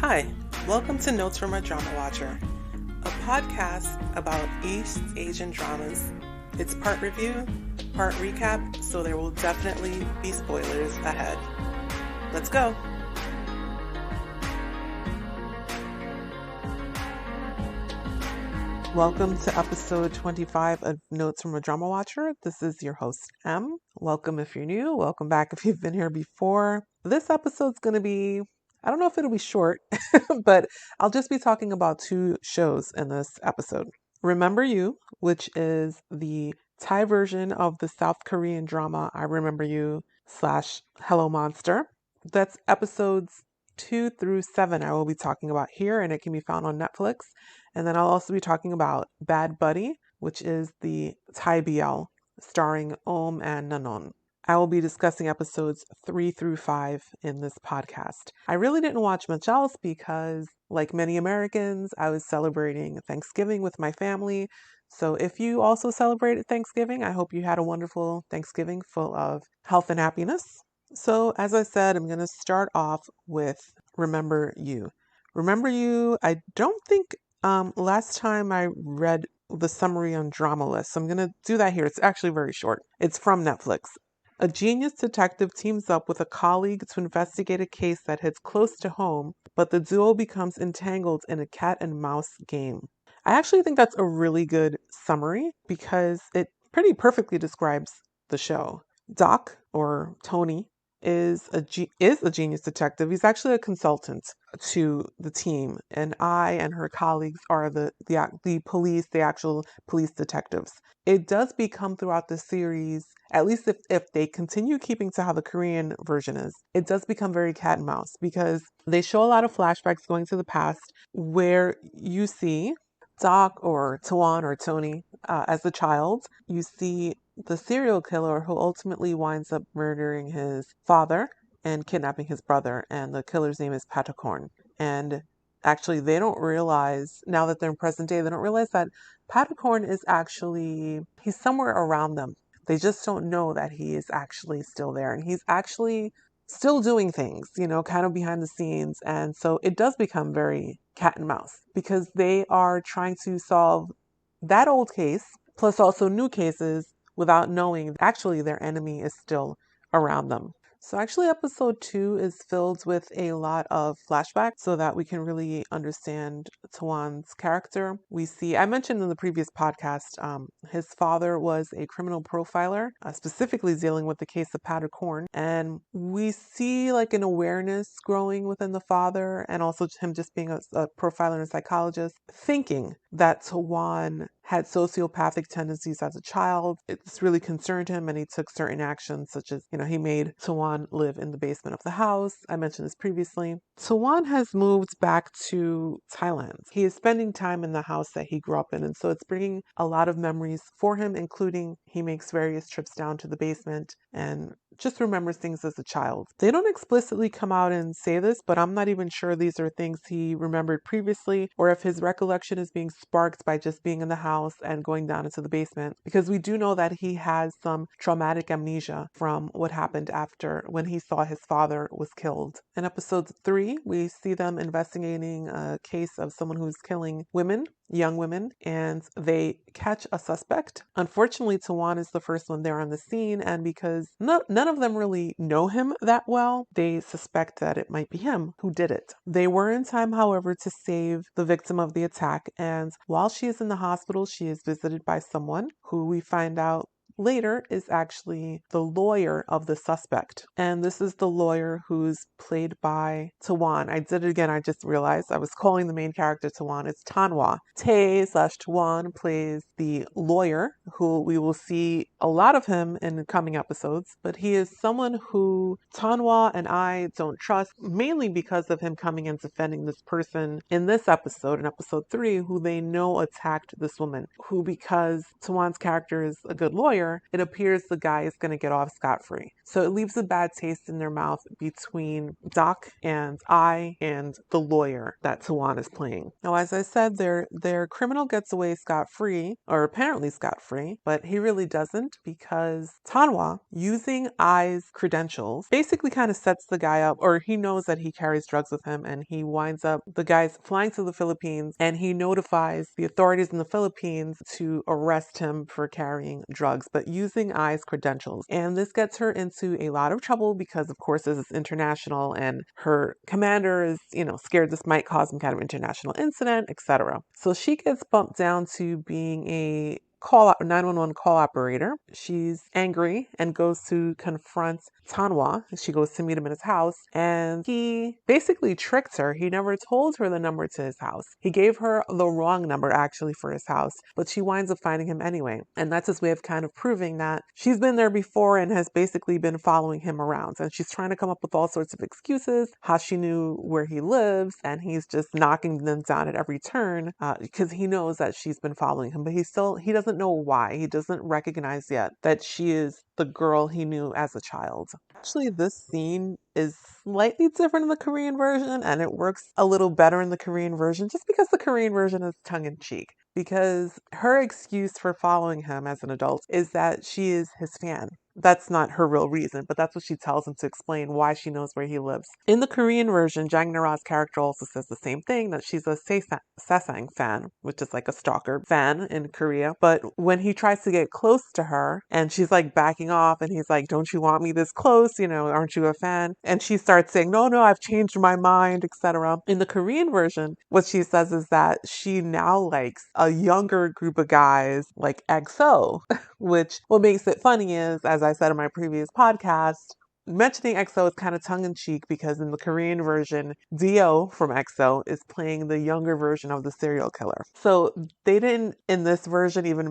Hi, welcome to Notes from a Drama Watcher, a podcast about East Asian dramas. It's part review, part recap, so there will definitely be spoilers ahead. Let's go! Welcome to episode 25 of Notes from a Drama Watcher. This is your host, M. Welcome if you're new. Welcome back if you've been here before. This episode's going to be, I don't know if it'll be short, but I'll just be talking about two shows in this episode. Remember You, which is the Thai version of the South Korean drama I Remember You / Hello Monster. That's episodes 2 through 7 I will be talking about here, and it can be found on Netflix. And then I'll also be talking about Bad Buddy, which is the Thai BL starring Om and Nanon. I will be discussing episodes 3 through 5 in this podcast. I really didn't watch much else because, like many Americans, I was celebrating Thanksgiving with my family. So if you also celebrated Thanksgiving, I hope you had a wonderful Thanksgiving full of health and happiness. So as I said, I'm going to start off with Remember You. Remember You, I don't think last time I read the summary on Drama List, so I'm going to do that here. It's actually very short. It's from Netflix. A genius detective teams up with a colleague to investigate a case that hits close to home, but the duo becomes entangled in a cat and mouse game. I actually think that's a really good summary because it pretty perfectly describes the show. Doc, or Tony, is a genius detective. He's actually a consultant to the team, and I and her colleagues are the actual police detectives. It does become throughout the series, at least if they continue keeping to how the Korean version is, it does become very cat and mouse because they show a lot of flashbacks going to the past where you see Doc or Tawan or Tony as a child. You see the serial killer who ultimately winds up murdering his father and kidnapping his brother, and the killer's name is Patakorn. And actually, they don't realize, now that they're in present day, they don't realize that Patakorn is actually, he's somewhere around them. They just don't know that he is actually still there, and he's actually still doing things, kind of behind the scenes. And so it does become very cat and mouse because they are trying to solve that old case, plus also new cases, without knowing actually their enemy is still around them. So actually episode 2 is filled with a lot of flashbacks so that we can really understand Tawan's character. I mentioned in the previous podcast, his father was a criminal profiler, specifically dealing with the case of Patakorn. And we see like an awareness growing within the father, and also him just being a profiler and a psychologist, thinking that Tawan had sociopathic tendencies as a child. It's really concerned him, and he took certain actions, such as, he made Tawan live in the basement of the house. I mentioned this previously. Tawan has moved back to Thailand. He is spending time in the house that he grew up in, and so it's bringing a lot of memories for him, including he makes various trips down to the basement and just remembers things as a child. They don't explicitly come out and say this, but I'm not even sure these are things he remembered previously, or if his recollection is being sparked by just being in the house and going down into the basement, because we do know that he has some traumatic amnesia from what happened after when he saw his father was killed. In episode 3, we see them investigating a case of someone who's killing women, young women, and they catch a suspect. Unfortunately, Tawan is the first one there on the scene, and because none of them really know him that well, they suspect that it might be him who did it. They were in time, however, to save the victim of the attack, and while she is in the hospital, she is visited by someone who we find out later is actually the lawyer of the suspect. And this is the lawyer who's played by Tawan. I did it again. I just realized I was calling the main character Tawan. It's Tanwa. Tae/Tawan plays the lawyer, who we will see a lot of him in the coming episodes. But he is someone who Tanwa and I don't trust, mainly because of him coming and defending this person in this episode, in episode 3, who they know attacked this woman, who, because Tawan's character is a good lawyer, here, it appears the guy is going to get off scot-free. So it leaves a bad taste in their mouth between Doc and I and the lawyer that Tawan is playing. Now, as I said, their criminal gets away scot-free, or apparently scot-free, but he really doesn't, because Tanwa, using I's credentials, basically kind of sets the guy up, or he knows that he carries drugs with him, and he winds up, the guy's flying to the Philippines, and he notifies the authorities in the Philippines to arrest him for carrying drugs, but using I's credentials. And this gets her into a lot of trouble because, of course, this is international, and her commander is, scared this might cause some kind of international incident, etc. So she gets bumped down to being a 911 call operator. She's angry and goes to confront Tanwa. She goes to meet him in his house, and he basically tricked her. He never told her the number to his house. He gave her the wrong number actually for his house, but she winds up finding him anyway. And that's his way of kind of proving that she's been there before and has basically been following him around. And she's trying to come up with all sorts of excuses, how she knew where he lives, and he's just knocking them down at every turn because he knows that she's been following him, but he doesn't know why. He doesn't recognize yet that she is the girl he knew as a child. Actually, this scene is slightly different in the Korean version, and it works a little better in the Korean version just because the Korean version is tongue-in-cheek. Because her excuse for following him as an adult is that she is his fan. That's not her real reason, but that's what she tells him to explain why she knows where he lives. In the Korean version, Jang Nara's character also says the same thing, that she's a Sesang fan, which is like a stalker fan in Korea. But when he tries to get close to her and she's like backing off and he's like, don't you want me this close? Aren't you a fan? And she starts saying, no, I've changed my mind, etc. In the Korean version, what she says is that she now likes a younger group of guys like EXO, which what makes it funny is, as I said in my previous podcast, mentioning EXO is kind of tongue-in-cheek because in the Korean version, Dio from EXO is playing the younger version of the serial killer. So they didn't, in this version, even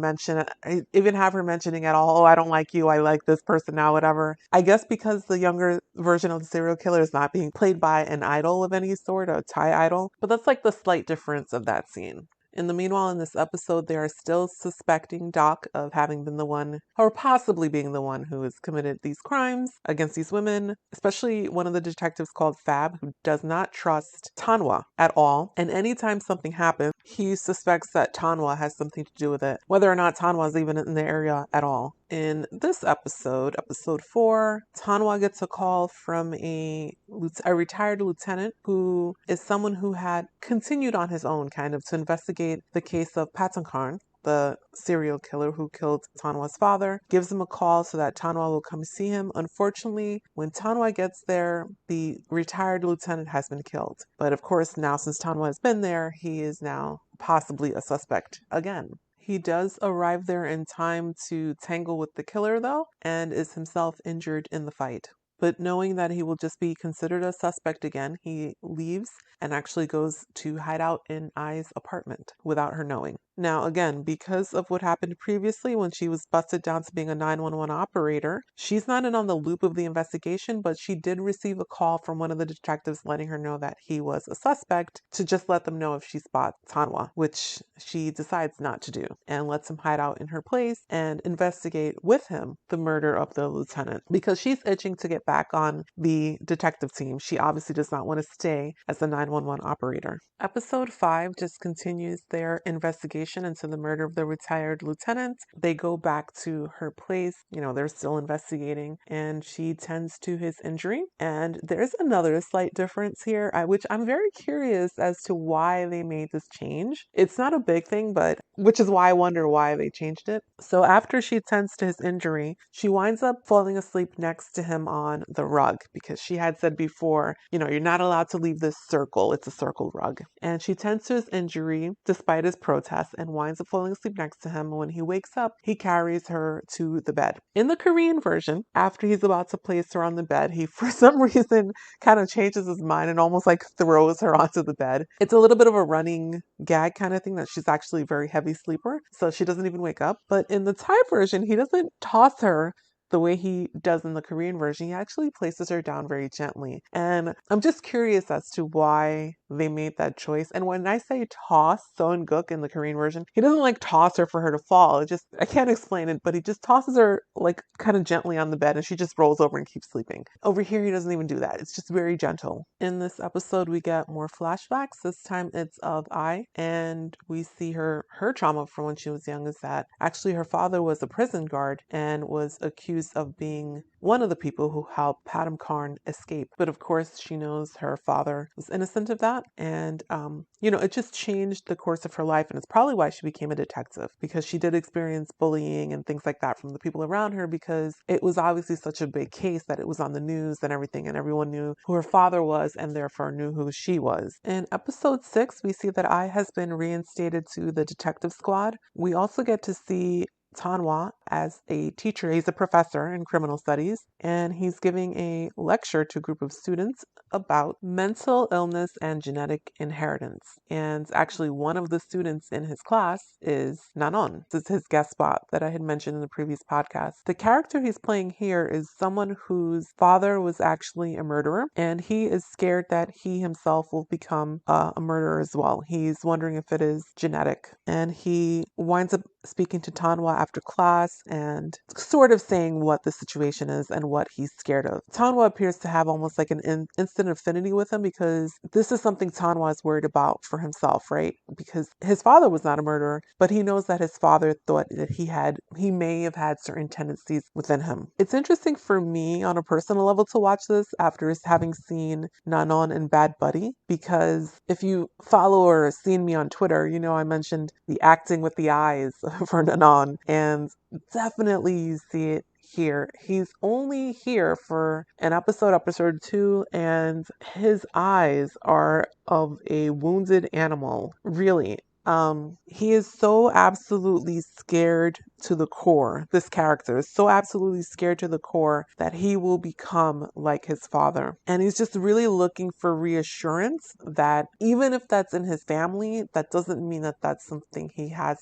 have her mentioning at all, oh, I don't like you, I like this person now, whatever. I guess because the younger version of the serial killer is not being played by an idol of any sort, a Thai idol. But that's like the slight difference of that scene. In the meanwhile, in this episode, they are still suspecting Doc of having been the one, or possibly being the one who has committed these crimes against these women, especially one of the detectives called Fab, who does not trust Tanwa at all. And anytime something happens, he suspects that Tanwa has something to do with it, whether or not Tanwa is even in the area at all. In this episode 4, Tanwa gets a call from a retired lieutenant who is someone who had continued on his own kind of to investigate the case of Patankarn, the serial killer who killed Tanwa's father, gives him a call so that Tanwa will come see him. Unfortunately, when Tanwa gets there, the retired lieutenant has been killed. But of course, now since Tanwa has been there, he is now possibly a suspect again. He does arrive there in time to tangle with the killer, though, and is himself injured in the fight. But knowing that he will just be considered a suspect again, he leaves and actually goes to hide out in Ai's apartment without her knowing. Now, again, because of what happened previously when she was busted down to being a 911 operator, she's not in on the loop of the investigation, but she did receive a call from one of the detectives letting her know that he was a suspect to just let them know if she spots Tanwa, which she decides not to do, and lets him hide out in her place and investigate with him the murder of the lieutenant. Because she's itching to get back on the detective team, she obviously does not want to stay as a 911 operator. Episode 5 just continues their investigation into the murder of the retired lieutenant. They go back to her place. They're still investigating, and she tends to his injury. And there's another slight difference here, which I'm very curious as to why they made this change. It's not a big thing, but which is why I wonder why they changed it. So after she tends to his injury, she winds up falling asleep next to him on the rug because she had said before, you're not allowed to leave this circle. It's a circle rug. And she tends to his injury despite his protests and winds up falling asleep next to him. When he wakes up, he carries her to the bed. In the Korean version, after he's about to place her on the bed, he for some reason kind of changes his mind and almost like throws her onto the bed. It's a little bit of a running gag kind of thing that she's actually a very heavy sleeper, so she doesn't even wake up. But in the Thai version, he doesn't toss her the way he does in the Korean version, he actually places her down very gently. And I'm just curious as to why they made that choice. And when I say toss Son Gook in the Korean version, he doesn't like toss her for her to fall. It just, I can't explain it, but he just tosses her like kind of gently on the bed and she just rolls over and keeps sleeping. Over here, he doesn't even do that. It's just very gentle. In this episode, we get more flashbacks. This time it's of Ai, and we see her trauma from when she was young is that actually her father was a prison guard and was accused of being one of the people who helped Padam Karn escape. But of course, she knows her father was innocent of that. And, it just changed the course of her life. And it's probably why she became a detective, because she did experience bullying and things like that from the people around her, because it was obviously such a big case that it was on the news and everything. And everyone knew who her father was and therefore knew who she was. In episode 6, we see that Ai has been reinstated to the detective squad. We also get to see Tanwa as a teacher. He's a professor in criminal studies, and he's giving a lecture to a group of students about mental illness and genetic inheritance. And actually, one of the students in his class is Nanon. This is his guest spot that I had mentioned in the previous podcast. The character he's playing here is someone whose father was actually a murderer, and he is scared that he himself will become a murderer as well. He's wondering if it is genetic, and he winds up speaking to Tanwa after class and sort of saying what the situation is and what he's scared of. Tanwa appears to have almost like an instant affinity with him, because this is something Tanwa is worried about for himself, right? Because his father was not a murderer, but he knows that his father thought that he may have had certain tendencies within him. It's interesting for me on a personal level to watch this after having seen Nanon and Bad Buddy, because if you follow or seen me on Twitter, you know I mentioned the acting with the eyes for Nanon, and definitely you see it here. He's only here for an episode 2, and his eyes are of a wounded animal. Really. He is so absolutely scared to the core. This character is so absolutely scared to the core that he will become like his father. And he's just really looking for reassurance that even if that's in his family, that doesn't mean that that's something he has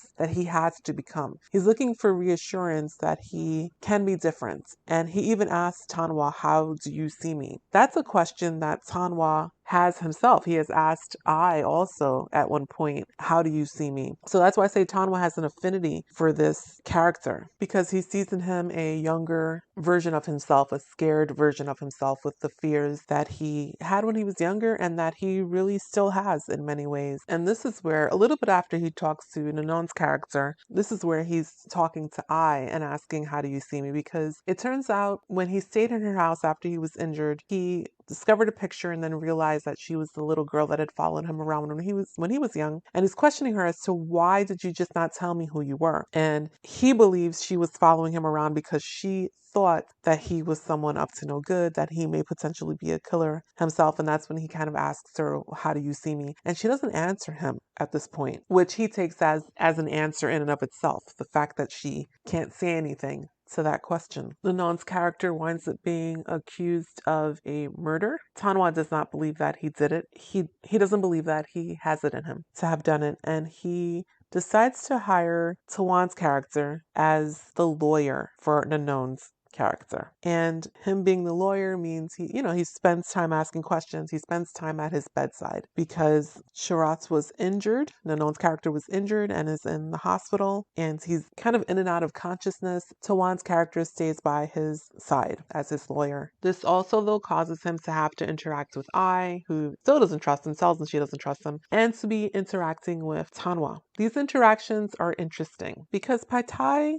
to become. He's looking for reassurance that he can be different. And he even asks Tanwa, "How do you see me?" That's a question that Tanwa has himself. He has asked Ai also at one point, "How do you see me?" So that's why I say Tanwa has an affinity for this character, because he sees in him a younger version of himself, a scared version of himself with the fears that he had when he was younger and that he really still has in many ways. And this is where, a little bit after he talks to Nanon's character, this is where he's talking to Ai and asking, "How do you see me?" Because it turns out when he stayed in her house after he was injured, he discovered a picture and then realized that she was the little girl that had followed him around when he was young, and he's questioning her as to, why did you just not tell me who you were? And he believes she was following him around because she thought that he was someone up to no good, that he may potentially be a killer himself. And that's when he kind of asks her, "How do you see me?" And she doesn't answer him at this point, which he takes as an answer in and of itself, the fact that she can't say anything to that question. Nanon's character winds up being accused of a murder. Tanwa does not believe that he did it. He doesn't believe that he has it in him to have done it, and he decides to hire Tawan's character as the lawyer for Nanon's character. And him being the lawyer means he spends time asking questions. He spends time at his bedside because Sharat's was injured. Nanon's character was injured and is in the hospital, and he's kind of in and out of consciousness. Tawan's character stays by his side as his lawyer. This also, though, causes him to have to interact with Ai, who still doesn't trust him, tells him she doesn't trust him, and to be interacting with Tanwa. These interactions are interesting because Paitai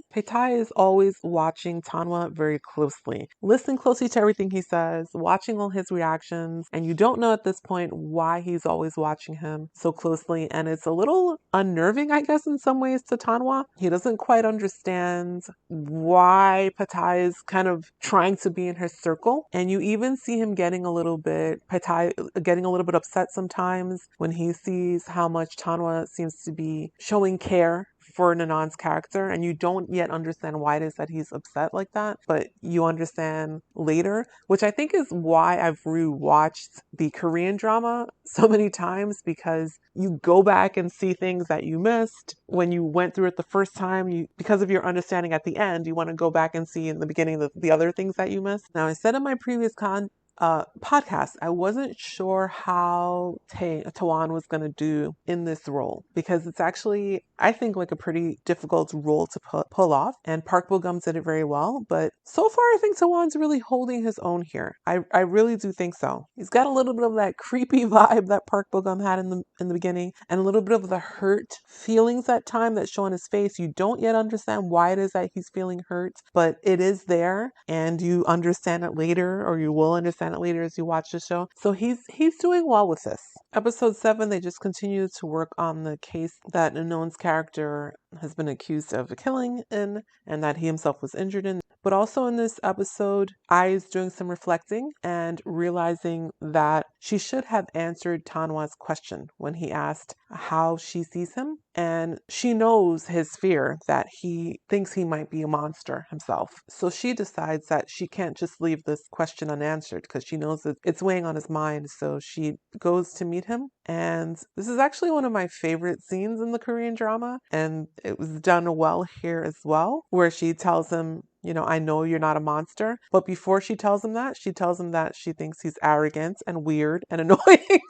is always watching Tanwa very closely, listening closely to everything he says, watching all his reactions, and you don't know at this point why he's always watching him so closely, and it's a little unnerving, I guess, in some ways to Tanwa. He doesn't quite understand why Paitai is kind of trying to be in her circle, and you even see him Paitai getting a little bit upset sometimes when he sees how much Tanwa seems to be showing care for Nanan's character, and you don't yet understand why it is that he's upset like that, but you understand later, which I think is why I've rewatched the Korean drama so many times, because you go back and see things that you missed when you went through it the first time. You, because of your understanding at the end, you want to go back and see in the beginning the other things that you missed. Now, I said in my previous podcast, I wasn't sure how Tawan was going to do in this role, because it's actually, I think, like a pretty difficult role to pull off. And Park Bo-gum did it very well, but so far I think Tawan's really holding his own here. I really do think so. He's got a little bit of that creepy vibe that Park Bo-gum had in the beginning, and a little bit of the hurt feelings at time that show on his face. You don't yet understand why it is that he's feeling hurt, but it is there, and you understand it later, or you will understand it later as you watch the show. So he's doing well with this. Episode 7, they just continue to work on the case that Nanon's character has been accused of a killing in, and that he himself was injured in. But also in this episode, Ai is doing some reflecting and realizing that she should have answered Tanwa's question when he asked how she sees him. And she knows his fear that he thinks he might be a monster himself. So she decides that she can't just leave this question unanswered, because she knows that it's weighing on his mind. So she goes to meet him. And this is actually one of my favorite scenes in the Korean drama. And it was done well here as well, where she tells him, you know, I know you're not a monster. But before she tells him that, she tells him that she thinks he's arrogant and weird and annoying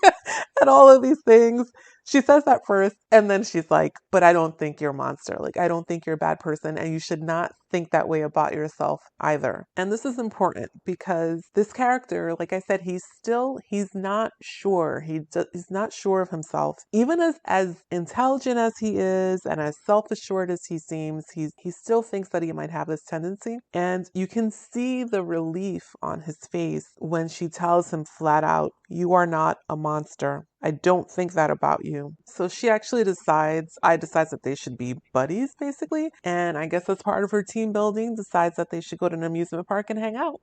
and all of these things. She says that first, and then she's like, but I don't think you're a monster. Like, I don't think you're a bad person, and you should not think that way about yourself either. And this is important because this character, like I said, he's not sure. He's not sure of himself. Even as intelligent as he is and as self-assured as he seems, he still thinks that he might have this tendency. And you can see the relief on his face when she tells him flat out, you are not a monster. I don't think that about you. So she actually decides that they should be buddies, basically. And I guess as part of her team building, decides that they should go to an amusement park and hang out,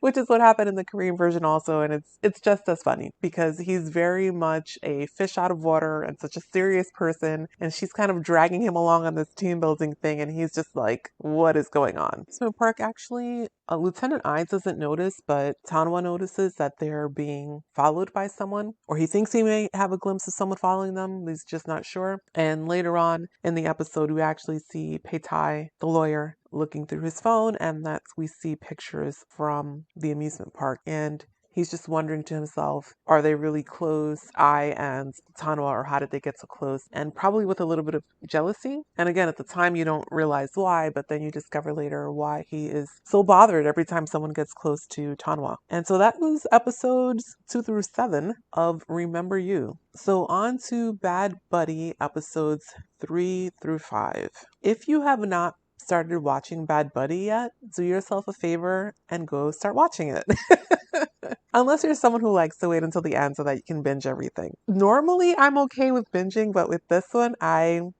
which is what happened in the Korean version also. And it's just as funny because he's very much a fish out of water and such a serious person. And she's kind of dragging him along on this team building thing. And he's just like, what is going on? Amusement park, actually, Lieutenant Ai doesn't notice, but Tanwa notices that they're being followed by someone, or he thinks he may have a glimpse of someone following them. He's just not sure. And later on in the episode, we actually see Pei-tai, the lawyer, looking through his phone, and we see pictures from the amusement park. And he's just wondering to himself, are they really close, Ai and Tanwa, or how did they get so close? And probably with a little bit of jealousy. And again, at the time, you don't realize why, but then you discover later why he is so bothered every time someone gets close to Tanwa. And so that was episodes 2 through 7 of Remember You. So on to Bad Buddy episodes 3 through 5. If you have not started watching Bad Buddy yet, do yourself a favor and go start watching it. Unless you're someone who likes to wait until the end so that you can binge everything. Normally, I'm okay with binging, but with this one,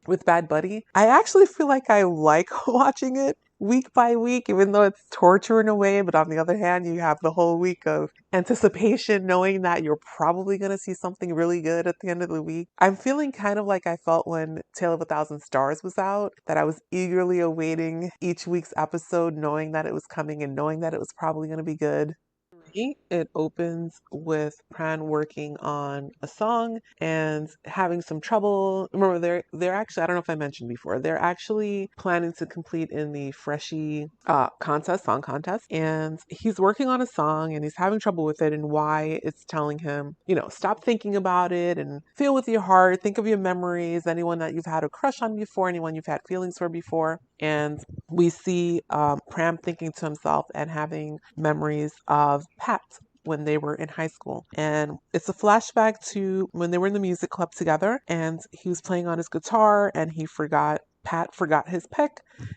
with Bad Buddy, I actually feel like I like watching it week by week, even though it's torture in a way. But on the other hand, you have the whole week of anticipation, knowing that you're probably going to see something really good at the end of the week. I'm feeling kind of like I felt when Tale of a Thousand Stars was out, that I was eagerly awaiting each week's episode, knowing that it was coming and knowing that it was probably going to be good. It opens with Pran working on a song and having some trouble. Remember, they're actually, I don't know if I mentioned before, they're actually planning to compete in the Freshie song contest. And he's working on a song and he's having trouble with it, and why it's telling him, stop thinking about it and feel with your heart, think of your memories, anyone that you've had a crush on before, anyone you've had feelings for before. And we see Pram thinking to himself and having memories of Pat when they were in high school. And it's a flashback to when they were in the music club together, and he was playing on his guitar and Pat forgot his pick.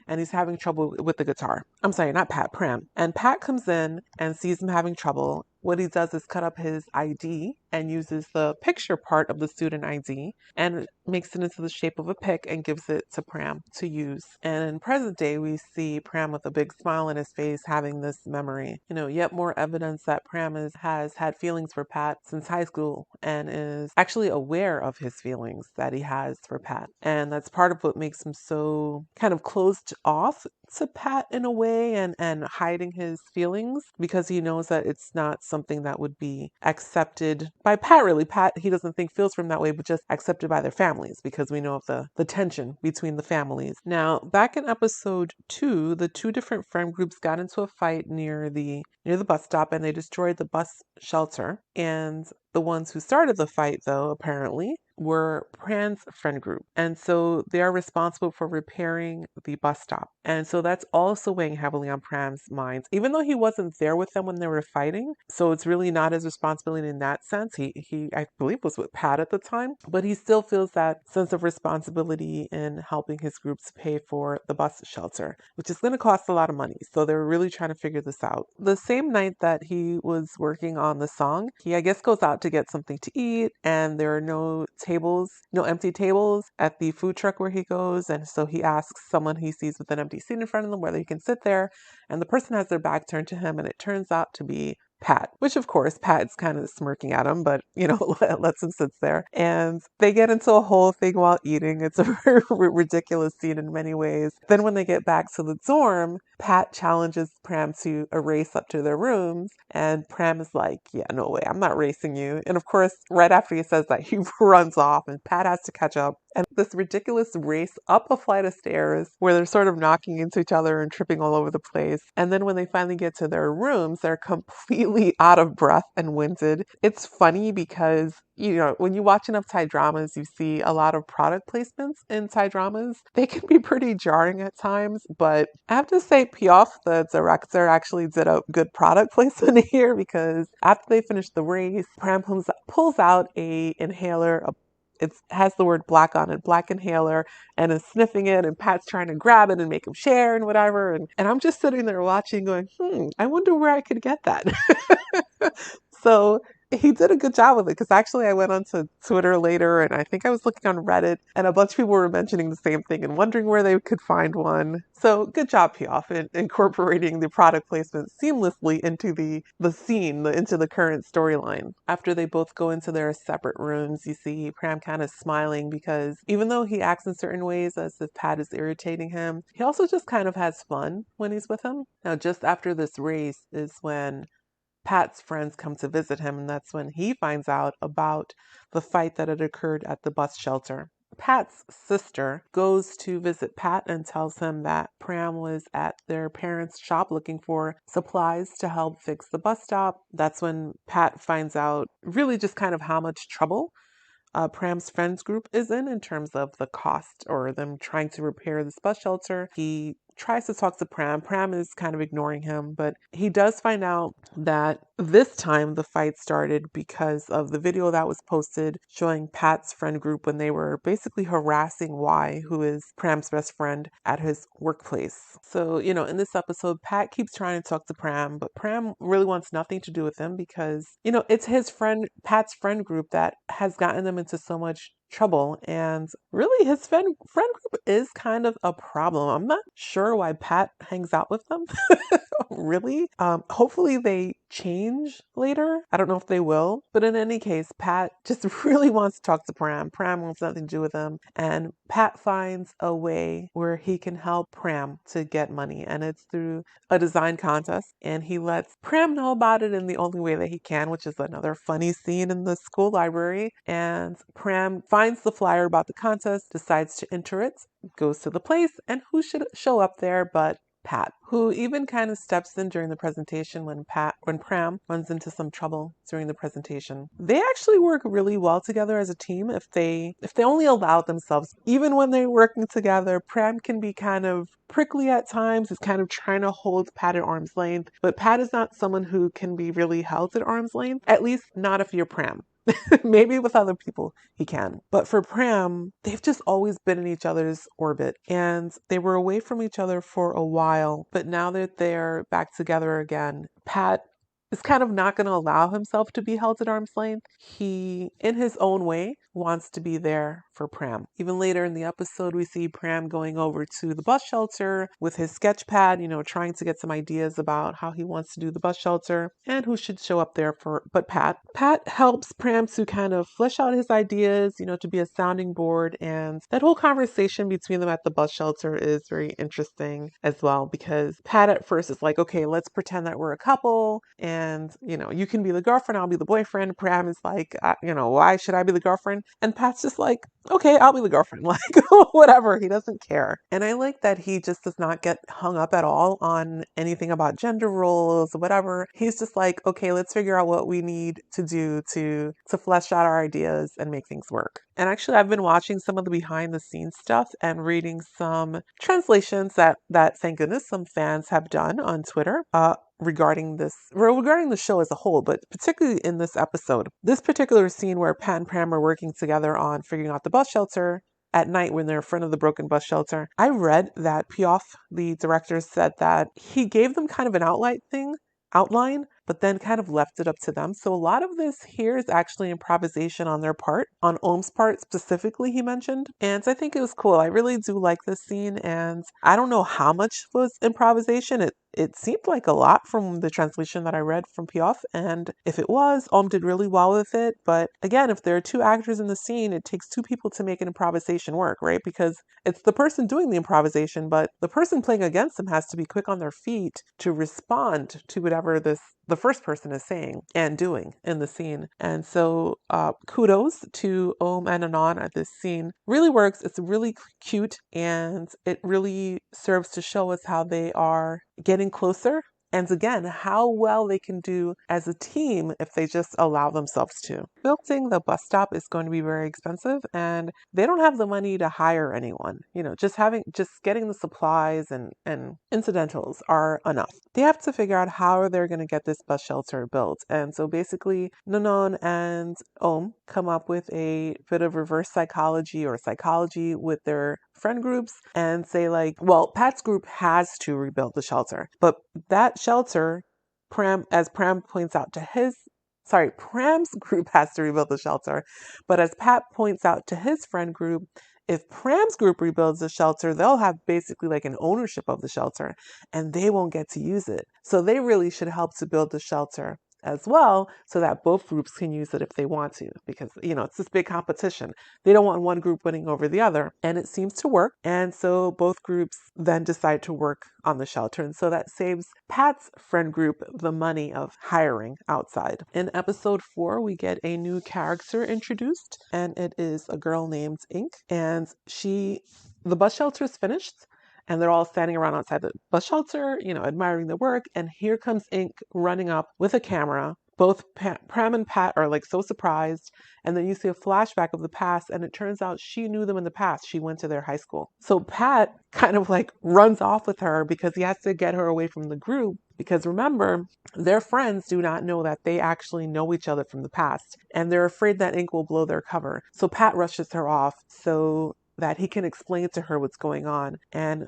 and he's having trouble with the guitar. I'm sorry, not Pat, Pram. And Pat comes in and sees him having trouble. What he does is cut up his ID and uses the picture part of the student ID and makes it into the shape of a pic and gives it to Pram to use. And in present day, we see Pram with a big smile on his face having this memory. Yet more evidence that Pram has had feelings for Pat since high school and is actually aware of his feelings that he has for Pat. And that's part of what makes him so kind of closed off to Pat in a way and hiding his feelings because he knows that it's not something that would be accepted by Pat, really. Pat, he doesn't think feels from that way, but just accepted by their families because we know of the tension between the families. Now, back in episode 2, the two different friend groups got into a fight near the bus stop and they destroyed the bus shelter. And the ones who started the fight, though, apparently, were Pram's friend group. And so they are responsible for repairing the bus stop. And so that's also weighing heavily on Pram's mind, even though he wasn't there with them when they were fighting. So it's really not his responsibility in that sense. He I believe, was with Pat at the time, but he still feels that sense of responsibility in helping his groups pay for the bus shelter, which is going to cost a lot of money. So they're really trying to figure this out. The same night that he was working on the song, he, I guess, goes out to get something to eat, and there are no empty tables at the food truck where he goes. And so he asks someone he sees with an empty seat in front of them whether he can sit there. And the person has their back turned to him, and it turns out to be Pat, which of course Pat's kind of smirking at him, but lets him sit there. And they get into a whole thing while eating. It's a very ridiculous scene in many ways. Then when they get back to the dorm, Pat challenges Pram to a race up to their rooms, and Pram is like, yeah, no way, I'm not racing you. And of course, right after he says that, he runs off and Pat has to catch up. And this ridiculous race up a flight of stairs where they're sort of knocking into each other and tripping all over the place. And then when they finally get to their rooms, they're completely out of breath and winded. It's funny because when you watch enough Thai dramas, you see a lot of product placements in Thai dramas. They can be pretty jarring at times, but I have to say Piaf, the director, actually did a good product placement here because after they finish the race, Pram pulls out a inhaler, it has the word black on it, black inhaler, and is sniffing it, and Pat's trying to grab it and make him share and whatever. And I'm just sitting there watching going, I wonder where I could get that. So he did a good job with it because actually I went onto Twitter later and I think I was looking on Reddit and a bunch of people were mentioning the same thing and wondering where they could find one. So good job, Piaf, in incorporating the product placement seamlessly into the scene, into the current storyline. After they both go into their separate rooms, you see Pram kind of smiling because even though he acts in certain ways as if Pat is irritating him, he also just kind of has fun when he's with him. Now, just after this race is when Pat's friends come to visit him, and that's when he finds out about the fight that had occurred at the bus shelter. Pat's sister goes to visit Pat and tells him that Pram was at their parents' shop looking for supplies to help fix the bus stop. That's when Pat finds out really just kind of how much trouble Pram's friends group is in terms of the cost or them trying to repair this bus shelter. He tries to talk to Pram. Pram is kind of ignoring him, but he does find out that this time the fight started because of the video that was posted showing Pat's friend group when they were basically harassing Y, who is Pram's best friend, at his workplace. So, in this episode, Pat keeps trying to talk to Pram, but Pram really wants nothing to do with him because, it's his friend, Pat's friend group, that has gotten them into so much trouble. And really, his friend group is kind of a problem. I'm not sure why Pat hangs out with them. Really. Hopefully they change later. I don't know if they will. But in any case, Pat just really wants to talk to Pram. Pram wants nothing to do with him. And Pat finds a way where he can help Pram to get money. And it's through a design contest. And he lets Pram know about it in the only way that he can, which is another funny scene in the school library. And Pram finds the flyer about the contest, decides to enter it, goes to the place, and who should show up there but Pat, who even kind of steps in during the presentation when Pram runs into some trouble during the presentation. They actually work really well together as a team if they only allow themselves. Even when they're working together, Pram can be kind of prickly at times. He's kind of trying to hold Pat at arm's length, but Pat is not someone who can be really held at arm's length, at least not if you're Pram. Maybe with other people he can. But for Pram, they've just always been in each other's orbit and they were away from each other for a while. But now that they're back together again, Pat is kind of not going to allow himself to be held at arm's length. He, in his own way, wants to be there for Pram. Even later in the episode, we see Pram going over to the bus shelter with his sketch pad, trying to get some ideas about how he wants to do the bus shelter and who should show up there for, but Pat. Pat helps Pram to kind of flesh out his ideas, to be a sounding board. And that whole conversation between them at the bus shelter is very interesting as well, because Pat at first is like, okay, let's pretend that we're a couple and, you can be the girlfriend, I'll be the boyfriend. Pram is like, why should I be the girlfriend? And Pat's just like, okay, I'll be the girlfriend. Like, whatever. He doesn't care. And I like that he just does not get hung up at all on anything about gender roles, whatever. He's just like, okay, let's figure out what we need to do to flesh out our ideas and make things work. And actually, I've been watching some of the behind the scenes stuff and reading some translations that thank goodness some fans have done on Twitter. Regarding the show as a whole, but particularly in this episode. This particular scene where Pat and Pam are working together on figuring out the bus shelter at night when they're in front of the broken bus shelter. I read that Piaf, the director, said that he gave them kind of an outline, but then kind of left it up to them. So a lot of this here is actually improvisation on their part, on Ohm's part specifically, he mentioned. And I think it was cool. I really do like this scene, and I don't know how much was improvisation. It seemed like a lot from the translation that I read from Piaf, and if it was, Ohm did really well with it. But again, if there are two actors in the scene, it takes two people to make an improvisation work, right? Because it's the person doing the improvisation, but the person playing against them has to be quick on their feet to respond to whatever the first person is saying and doing in the scene. And so kudos to Ohm and Anon at this scene. Really works. It's really cute, and it really serves to show us how they are getting closer. And again, how well they can do as a team if they just allow themselves to. Building the bus stop is going to be very expensive, and they don't have the money to hire anyone. Just getting the supplies and incidentals are enough. They have to figure out how they're going to get this bus shelter built. And so basically, Nanon and Ohm come up with a bit of reverse psychology or psychology with their friend groups and say like, well, Pat's group has to rebuild the shelter, but that shelter, as Pram points out to Pram's group has to rebuild the shelter, but as Pat points out to his friend group, if Pram's group rebuilds the shelter, they'll have basically like an ownership of the shelter and they won't get to use it. So they really should help to build the shelter as well so that both groups can use it if they want to, because it's this big competition. They don't want one group winning over the other, and it seems to work. And so both groups then decide to work on the shelter, and so that saves Pat's friend group the money of hiring outside. In episode 4, we get a new character introduced, and it is a girl named Ink, and the bus shelter is finished, and they're all standing around outside the bus shelter, admiring the work. And here comes Ink running up with a camera. Both Pram and Pat are like so surprised. And then you see a flashback of the past, and it turns out she knew them in the past. She went to their high school. So Pat kind of like runs off with her because he has to get her away from the group. Because remember, their friends do not know that they actually know each other from the past. And they're afraid that Ink will blow their cover. So Pat rushes her off so that he can explain to her what's going on. And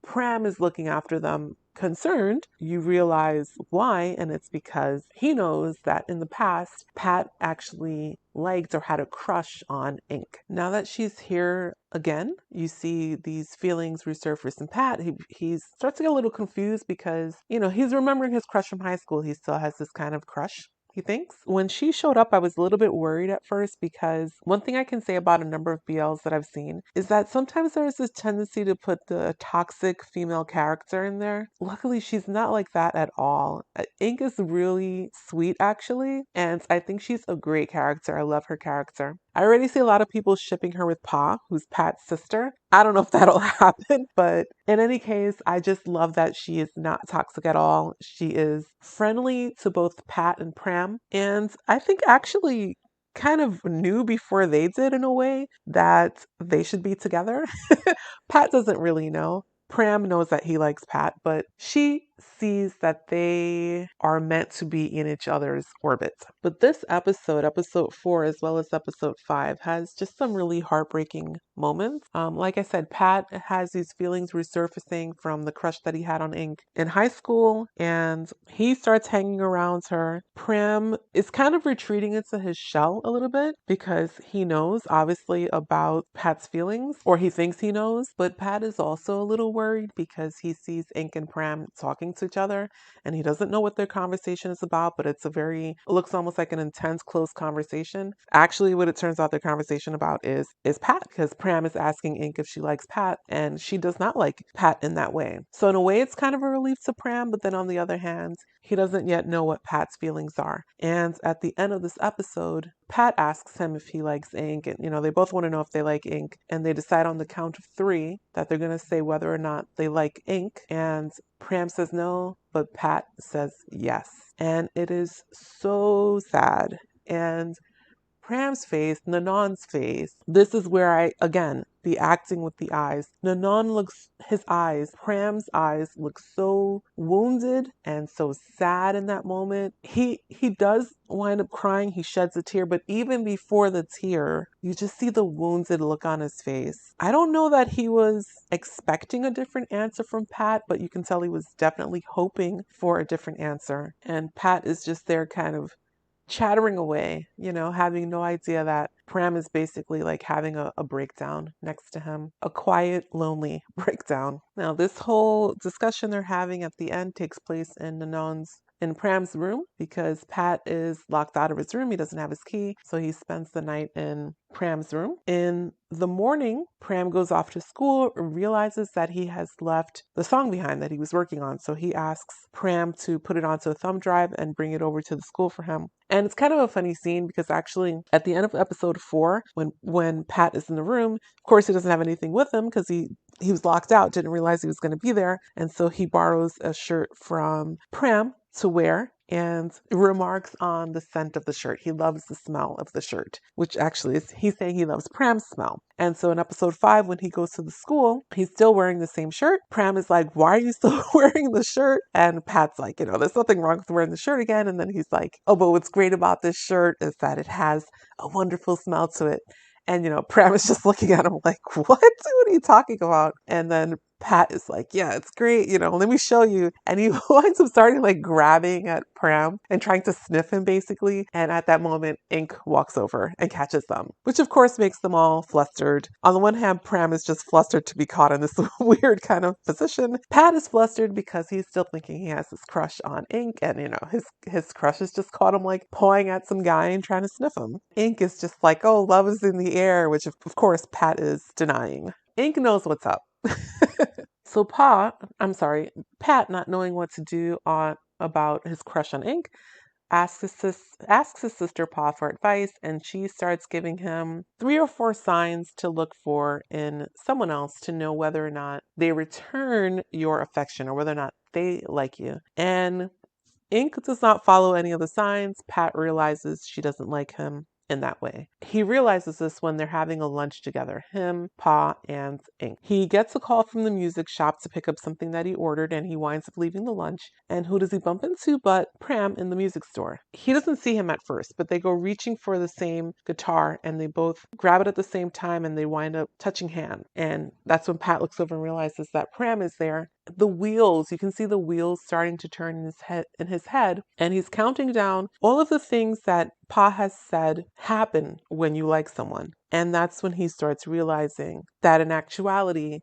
Pram is looking after them concerned. You realize why, and it's because he knows that in the past, Pat actually liked or had a crush on Ink. Now that she's here again, you see these feelings resurface in Pat. He starts to get a little confused because, he's remembering his crush from high school. He still has this kind of crush, he thinks. When she showed up, I was a little bit worried at first because one thing I can say about a number of BLs that I've seen is that sometimes there's this tendency to put the toxic female character in there. Luckily, she's not like that at all. Ink is really sweet, actually, and I think she's a great character. I love her character. I already see a lot of people shipping her with Pa, who's Pat's sister. I don't know if that'll happen, but in any case, I just love that she is not toxic at all. She is friendly to both Pat and Pram, and I think actually kind of knew before they did in a way that they should be together. Pat doesn't really know. Pram knows that he likes Pat, but she sees that they are meant to be in each other's orbit. But this episode, episode 4, as well as episode 5, has just some really heartbreaking moments. Like I said, Pat has these feelings resurfacing from the crush that he had on Ink in high school, and he starts hanging around her. Prim is kind of retreating into his shell a little bit because he knows, obviously, about Pat's feelings, or he thinks he knows, but Pat is also a little worried because he sees Ink and Pram talking to each other, and he doesn't know what their conversation is about, but it looks almost like an intense, close conversation. Actually, what it turns out their conversation about is Pat, because Pram is asking Ink if she likes Pat, and she does not like Pat in that way. So in a way, it's kind of a relief to Pram, but then on the other hand, he doesn't yet know what Pat's feelings are. And at the end of this episode, Pat asks him if he likes Ink, and they both want to know if they like Ink, and they decide on the count of 3 that they're going to say whether or not they like Ink, and Pram says no, but Pat says yes. And it is so sad. And Pram's face, Nanon's face. This is where the acting with the eyes. Pram's eyes look so wounded and so sad in that moment. He does wind up crying, he sheds a tear, but even before the tear, you just see the wounded look on his face. I don't know that he was expecting a different answer from Pat, but you can tell he was definitely hoping for a different answer. And Pat is just there kind of chattering away, having no idea that Pram is basically like having a breakdown next to him, a quiet, lonely breakdown. Now, this whole discussion they're having at the end takes place in Pram's room because Pat is locked out of his room. He doesn't have his key, so he spends the night in Pram's room. In the morning, Pram goes off to school, realizes that he has left the song behind that he was working on. So he asks Pram to put it onto a thumb drive and bring it over to the school for him. And it's kind of a funny scene because actually at the end of episode 4, when Pat is in the room, of course he doesn't have anything with him because he was locked out, didn't realize he was going to be there. And so he borrows a shirt from Pram to wear and remarks on the scent of the shirt. He loves the smell of the shirt, which actually is, he's saying he loves Pram's smell. And so in episode 5, when he goes to the school, he's still wearing the same shirt. Pram is like, why are you still wearing the shirt? And Pat's like, there's nothing wrong with wearing the shirt again. And then he's like, oh, but what's great about this shirt is that it has a wonderful smell to it. And, Pram is just looking at him like, what? What are you talking about? And then Pat is like, yeah, it's great. Let me show you. And he winds up starting like grabbing at Pram and trying to sniff him basically. And at that moment, Ink walks over and catches them, which of course makes them all flustered. On the one hand, Pram is just flustered to be caught in this weird kind of position. Pat is flustered because he's still thinking he has this crush on Ink. And, his crush has just caught him like pawing at some guy and trying to sniff him. Ink is just like, oh, love is in the air, which of course Pat is denying. Ink knows what's up. So Pat, not knowing what to do about his crush on Ink, asks his sister Pa for advice, and she starts giving him 3 or 4 signs to look for in someone else to know whether or not they return your affection or whether or not they like you. And Ink does not follow any of the signs. Pat realizes she doesn't like him in that way. He realizes this when they're having a lunch together, him, Pa, and Ink. He gets a call from the music shop to pick up something that he ordered, and he winds up leaving the lunch. And who does he bump into but Pram in the music store? He doesn't see him at first, but they go reaching for the same guitar, and they both grab it at the same time, and they wind up touching hands. And that's when Pat looks over and realizes that Pram is there. You can see the wheels starting to turn in his head, and he's counting down all of the things that Pa has said happen when you like someone. And that's when he starts realizing that in actuality,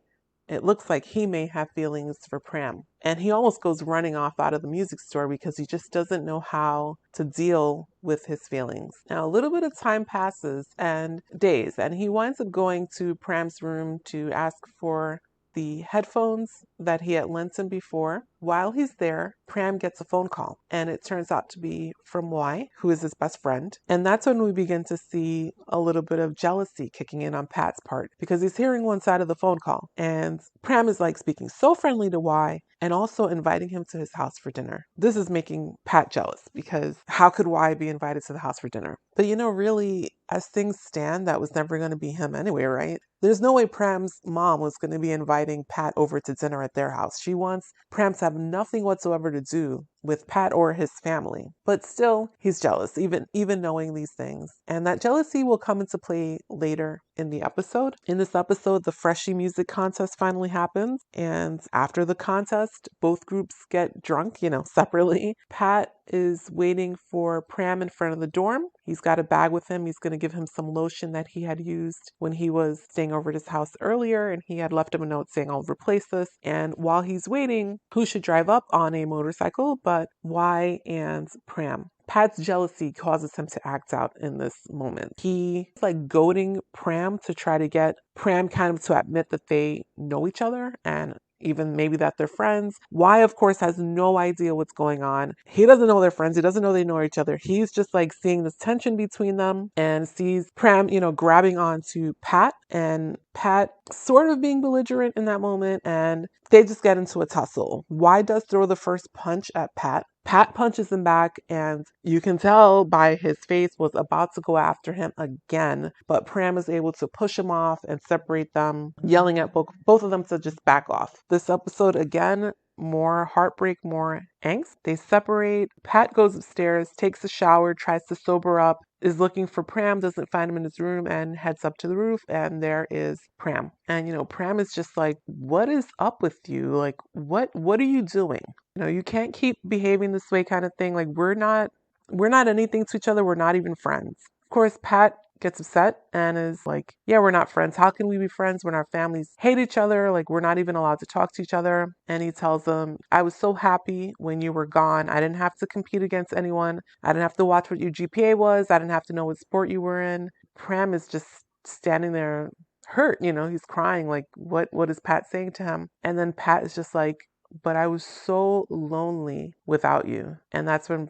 it looks like he may have feelings for Pram. And he almost goes running off out of the music store because he just doesn't know how to deal with his feelings. Now, a little bit of time passes and days, and he winds up going to Pram's room to ask for the headphones that he had lent him before. While he's there, Pram gets a phone call, and it turns out to be from Y, who is his best friend. And that's when we begin to see a little bit of jealousy kicking in on Pat's part because he's hearing one side of the phone call. And Pram is like speaking so friendly to Y and also inviting him to his house for dinner. This is making Pat jealous because how could Y be invited to the house for dinner? But really, as things stand, that was never going to be him anyway, right? There's no way Pram's mom was going to be inviting Pat over to dinner at their house. She wants Pram to have have nothing whatsoever to do with Pat or his family. But still, he's jealous, even knowing these things. And that jealousy will come into play later in the episode. In this episode, the Freshie Music Contest finally happens. And after the contest, both groups get drunk, separately. Pat is waiting for Pram in front of the dorm. He's got a bag with him. He's going to give him some lotion that he had used when he was staying over at his house earlier, and he had left him a note saying, I'll replace this. And while he's waiting, who should drive up on a motorcycle but Y and Pram? Pat's jealousy causes him to act out in this moment. He's like goading Pram to try to get Pram kind of to admit that they know each other and even maybe that they're friends. Y, of course, has no idea what's going on. He doesn't know they're friends. He doesn't know they know each other. He's just like seeing this tension between them and sees Pram, grabbing onto Pat, and Pat sort of being belligerent in that moment, and they just get into a tussle. Y does throw the first punch at Pat. Pat punches him back, and you can tell by his face was about to go after him again, but Pram is able to push him off and separate them, yelling at both of them to just back off. This episode, again, more heartbreak, more angst. They separate. Pat goes upstairs, takes a shower, tries to sober up, is looking for Pram, doesn't find him in his room, and heads up to the roof, and there is Pram. And Pram is just like, what is up with you? Like, what are you doing? You can't keep behaving this way, kind of thing. Like, we're not anything to each other. We're not even friends. Of course, Pat gets upset and is like, yeah, we're not friends. How can we be friends when our families hate each other? Like, we're not even allowed to talk to each other. And he tells them, I was so happy when you were gone. I didn't have to compete against anyone. I didn't have to watch what your GPA was. I didn't have to know what sport you were in. Pram is just standing there hurt. He's crying. Like, what is Pat saying to him? And then Pat is just like, but I was so lonely without you. And that's when,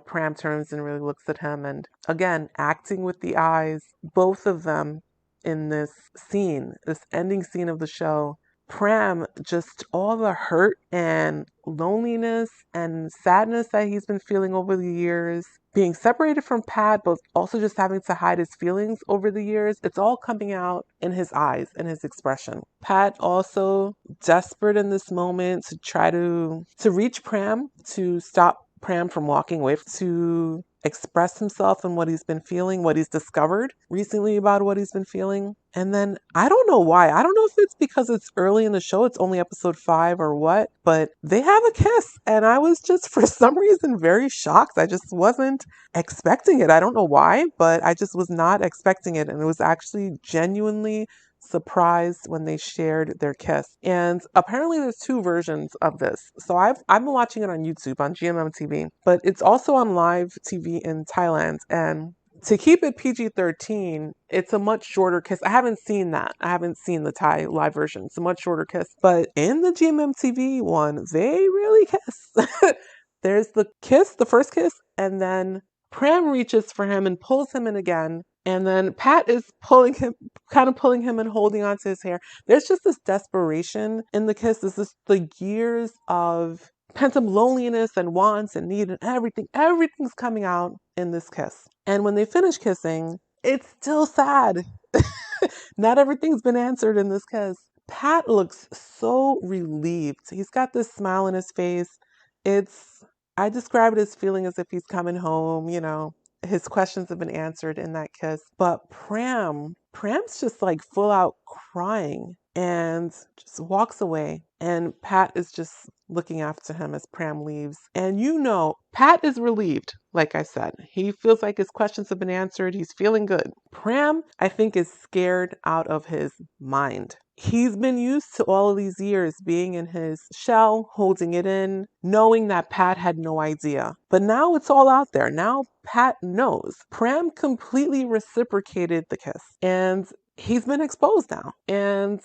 Pram turns and really looks at him. And again, acting with the eyes, both of them in this scene, this ending scene of the show, Pram, just all the hurt and loneliness and sadness that he's been feeling over the years, being separated from Pat, but also just having to hide his feelings over the years, it's all coming out in his eyes and his expression. Pat also desperate in this moment to try to reach Pram, to stop Pram from walking away, to express himself and what he's been feeling, what he's discovered recently about what he's been feeling. And then I don't know why. I don't know if it's because it's early in the show, it's only episode 5 or what, but they have a kiss. And I was just, for some reason, very shocked. I just wasn't expecting it. I don't know why, but I just was not expecting it. And it was actually genuinely surprised when they shared their kiss. And apparently there's 2 versions of this. So I've been watching it on YouTube on GMM TV, but it's also on live TV in Thailand. And to keep it PG-13, it's a much shorter kiss. I haven't seen that. I haven't seen the Thai live version. It's a much shorter kiss. But in the GMM TV one, they really kiss. There's the kiss, the first kiss, and then Pram reaches for him and pulls him in again. And then Pat is pulling him and holding onto his hair. There's just this desperation in the kiss. This is the years of pent-up loneliness and wants and need and everything. Everything's coming out in this kiss. And when they finish kissing, it's still sad. Not everything's been answered in this kiss. Pat looks so relieved. He's got this smile on his face. I describe it as feeling as if he's coming home, his questions have been answered in that kiss. But Pram's just like full out crying and just walks away. And Pat is just looking after him as Pram leaves. And Pat is relieved, like I said. He feels like his questions have been answered. He's feeling good. Pram, I think, is scared out of his mind. He's been used to all of these years being in his shell, holding it in, knowing that Pat had no idea. But now it's all out there. Now Pat knows. Pram completely reciprocated the kiss, and he's been exposed now. And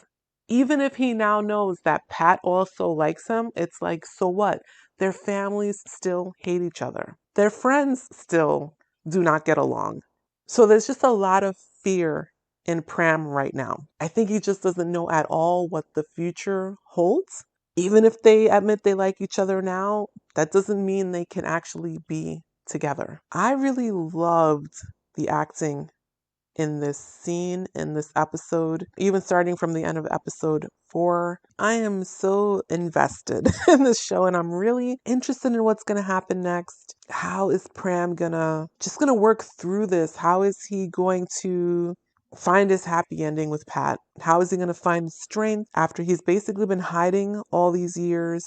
even if he now knows that Pat also likes him, it's like, so what? Their families still hate each other. Their friends still do not get along. So there's just a lot of fear in Pram right now. I think he just doesn't know at all what the future holds. Even if they admit they like each other now, that doesn't mean they can actually be together. I really loved the acting in this scene, in this episode, even starting from the end of episode 4. I am so invested in this show and I'm really interested in what's going to happen next. How is Pram just gonna work through this? How is he going to find his happy ending with Pat? How is he going to find strength after he's basically been hiding all these years?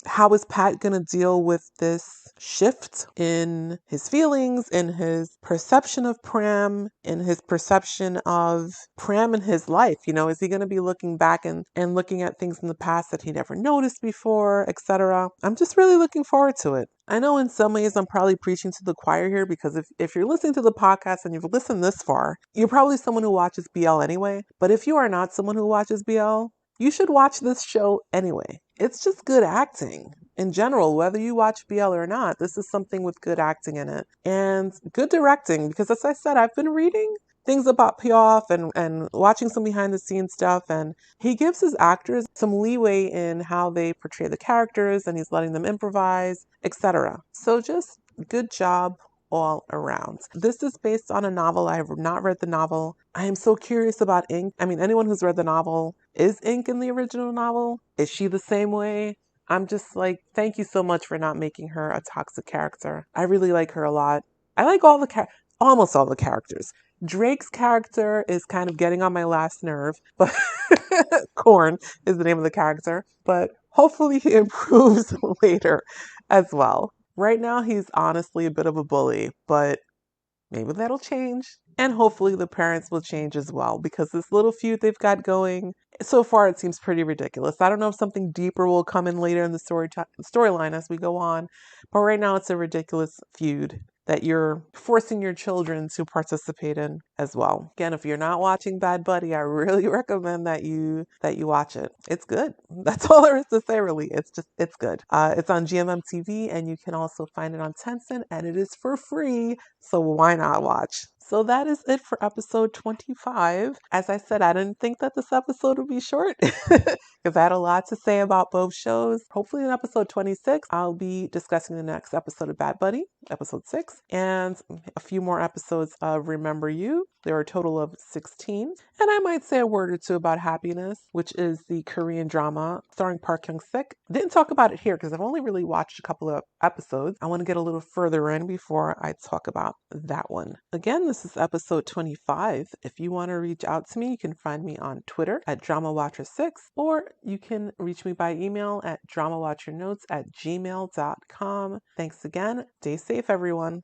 How is Pat going to deal with this shift in his feelings, in his perception of Pram, in his perception of Pram in his life? Is he going to be looking back and looking at things in the past that he never noticed before, etc.? I'm just really looking forward to it. I know in some ways I'm probably preaching to the choir here because if you're listening to the podcast and you've listened this far, you're probably someone who watches BL anyway. But if you are not someone who watches BL, you should watch this show anyway. It's just good acting. In general, whether you watch BL or not, this is something with good acting in it. And good directing, because as I said, I've been reading things about Piaf and watching some behind the scenes stuff, and he gives his actors some leeway in how they portray the characters, and he's letting them improvise, etc. So just good job all around. This is based on a novel. I have not read the novel. I am so curious about Ink. I mean, anyone who's read the novel, is Ink in the original novel? Is she the same way? I'm just like, thank you so much for not making her a toxic character. I really like her a lot. I like almost all the characters. Drake's character is kind of getting on my last nerve, but Corn is the name of the character. But hopefully he improves later as well. Right now, he's honestly a bit of a bully, but maybe that'll change. And hopefully the parents will change as well because this little feud they've got going, so far it seems pretty ridiculous. I don't know if something deeper will come in later in the storyline as we go on, but right now it's a ridiculous feud that you're forcing your children to participate in as well. Again, if you're not watching Bad Buddy, I really recommend that you watch it. It's good. That's all there is to say, really. It's good. It's on GMM TV, and you can also find it on Tencent, and it is for free. So why not watch? So that is it for episode 25. As I said, I didn't think that this episode would be short because I had a lot to say about both shows. Hopefully in episode 26, I'll be discussing the next episode of Bad Buddy, episode 6, and a few more episodes of Remember You. There are a total of 16. And I might say a word or two about Happiness, which is the Korean drama starring Park Hyung-sik. Didn't talk about it here because I've only really watched a couple of episodes. I want to get a little further in before I talk about that one. Again, this is episode 25. If you want to reach out to me, you can find me on Twitter at DramaWatcher6, or you can reach me by email at dramawatchernotes@gmail.com. Thanks again. Stay safe, everyone.